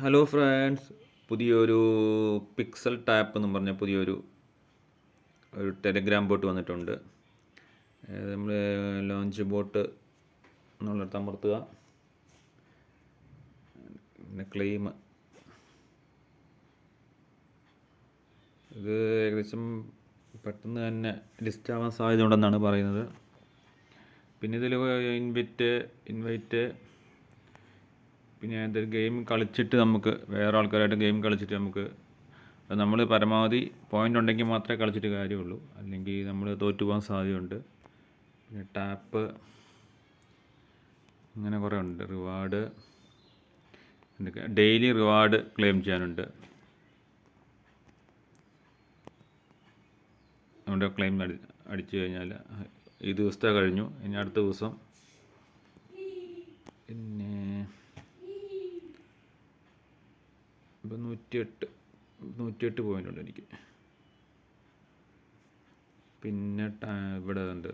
Hello friends, പുതിയൊരു pixel tap എന്ന് പറഞ്ഞ പുതിയൊരു ടെലഗ്രാം ബോട്ട് വന്നിട്ടുണ്ട്. നമ്മൾ ലോഞ്ച് ബോട്ട് എന്നുള്ളിടത്ത് അമർത്തുക, പിന്നെ ക്ലെയിം. ഇത് ഏകദേശം പെട്ടെന്ന് തന്നെ ലിസ്റ്റ് ആവാൻ സാധ്യത ഉണ്ടെന്നാണ് പറയുന്നത്. പിന്നെ ഇതിൽ ഇൻവൈറ്റ് പിന്നെ എന്തൊരു ഗെയിം കളിച്ചിട്ട് നമുക്ക് വേറെ ആൾക്കാരായിട്ട് ഗെയിം കളിച്ചിട്ട് നമുക്ക് നമ്മൾ പരമാവധി പോയിൻ്റ് ഉണ്ടെങ്കിൽ മാത്രമേ കളിച്ചിട്ട് കാര്യമുള്ളൂ, അല്ലെങ്കിൽ നമ്മൾ തോറ്റു പോകാൻ സാധ്യതയുണ്ട്. പിന്നെ ടാപ്പ് അങ്ങനെ കുറേ ഉണ്ട്. റിവാർഡ് എന്തൊക്കെ ഡെയിലി റിവാർഡ് ക്ലെയിം ചെയ്യാനുണ്ട്. നമ്മുടെ ക്ലെയിം അടിച്ചു കഴിഞ്ഞാൽ ഈ ദിവസത്തെ കഴിഞ്ഞു, ഇനി അടുത്ത ദിവസം. പിന്നെ ഇപ്പം 108 പോയിൻ്റ് ഉണ്ട് എനിക്ക്. പിന്നെ ഇവിടെ ഉണ്ട്,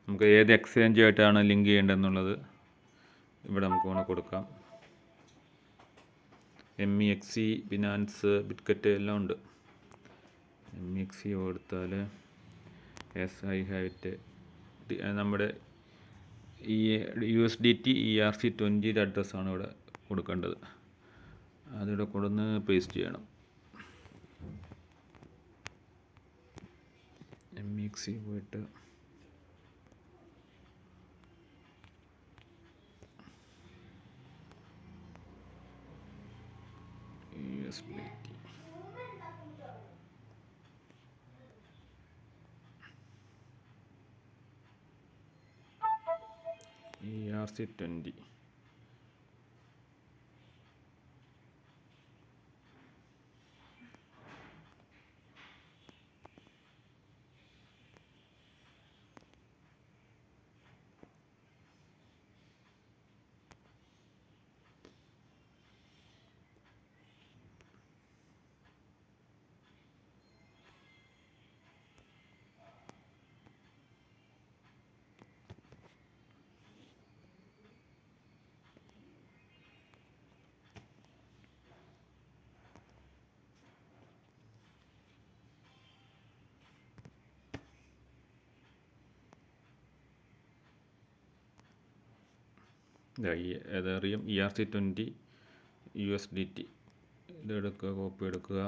നമുക്ക് ഏത് എക്സ്ചേഞ്ച് ആയിട്ടാണ് ലിങ്ക് ചെയ്യേണ്ടതെന്നുള്ളത് ഇവിടെ നമുക്ക് വേണം കൊടുക്കാം. MEXC, ബിനാൻസ്, ബിറ്റ്കറ്റ് എല്ലാം ഉണ്ട്. MEXC കൊടുത്താൽ ഐ ഹാവ് ഇറ്റ്. നമ്മുടെ ഈ USDT ERC20 അഡ്രസ്സാണ് ഇവിടെ കൊടുക്കേണ്ടത്. അതിവിടെ കൊടുന്ന് പേസ്റ്റ് ചെയ്യണം. MEXC പോയിട്ട് USDT ERC20. ഏതറിയും ERC20 USDT ഇതെടുക്കുക, കോപ്പി എടുക്കുക,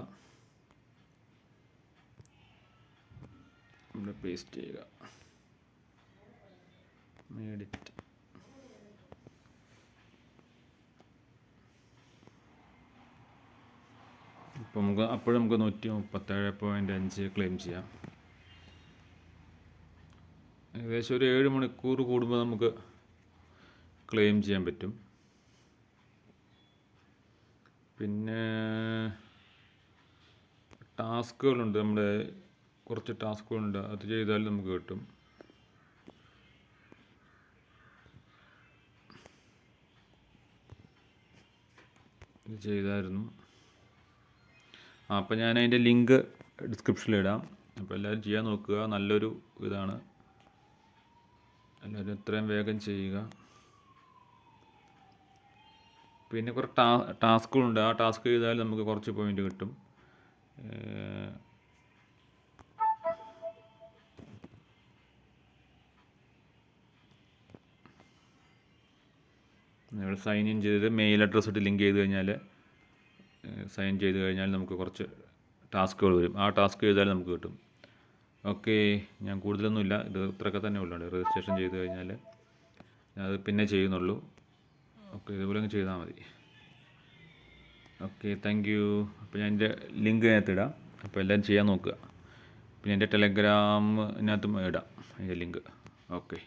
ഇവിടെ പേസ്റ്റ് ചെയ്യുക, എഡിറ്റ്. ഇപ്പോൾ അപ്പോഴും നമുക്ക് 137.5 ക്ലെയിം ചെയ്യാം. ഏകദേശം ഒരു 7 മണിക്കൂർ കൂടുമ്പോൾ നമുക്ക് ക്ലെയിം ചെയ്യാൻ പറ്റും. പിന്നെ ടാസ്കുകളുണ്ട്, നമ്മുടെ കുറച്ച് ടാസ്കുകളുണ്ട്, അത് ചെയ്താൽ നമുക്ക് കിട്ടും. ഇത് ചെയ്തായിരുന്നു. അപ്പോൾ ഞാൻ അതിൻ്റെ ലിങ്ക് ഡിസ്ക്രിപ്ഷനിലിടാം. അപ്പോൾ എല്ലാവരും ചെയ്യാൻ നോക്കുക. നല്ലൊരു ഇതാണ്, എല്ലാവരും എത്രയും വേഗം ചെയ്യുക. പിന്നെ കുറേ ടാസ്കുകളുണ്ട്, ആ ടാസ്ക് ചെയ്താൽ നമുക്ക് കുറച്ച് പോയിൻ്റ് കിട്ടും. ഇവിടെ സൈൻ ഇൻ ചെയ്ത് മെയിൽ അഡ്രസ്സ് ഇട്ട് ലിങ്ക് ചെയ്ത് കഴിഞ്ഞാൽ സൈൻ ചെയ്ത് കഴിഞ്ഞാൽ നമുക്ക് കുറച്ച് ടാസ്കുകൾ വരും. ആ ടാസ്ക് ചെയ്താൽ നമുക്ക് കിട്ടും. ഓക്കെ, ഞാൻ കൂടുതലൊന്നുമില്ല, ഇത് ഇത്രയൊക്കെ തന്നെ ഉള്ളൂ. രജിസ്ട്രേഷൻ ചെയ്ത് കഴിഞ്ഞാൽ അത് പിന്നെ ചെയ്യുന്നുള്ളൂ. ഓക്കെ, ഇതുപോലെ അങ്ങ് ചെയ്താൽ മതി. Okay, thank you. അപ്പോൾ ഞാൻ എൻ്റെ ലിങ്ക് അതിനകത്ത് ഇടാം, അപ്പോൾ എല്ലാവരും ചെയ്യാൻ നോക്കുക. പിന്നെ എൻ്റെ ടെലഗ്രാമിനകത്തും ഇടാം അതിൻ്റെ ലിങ്ക്. ഓക്കെ.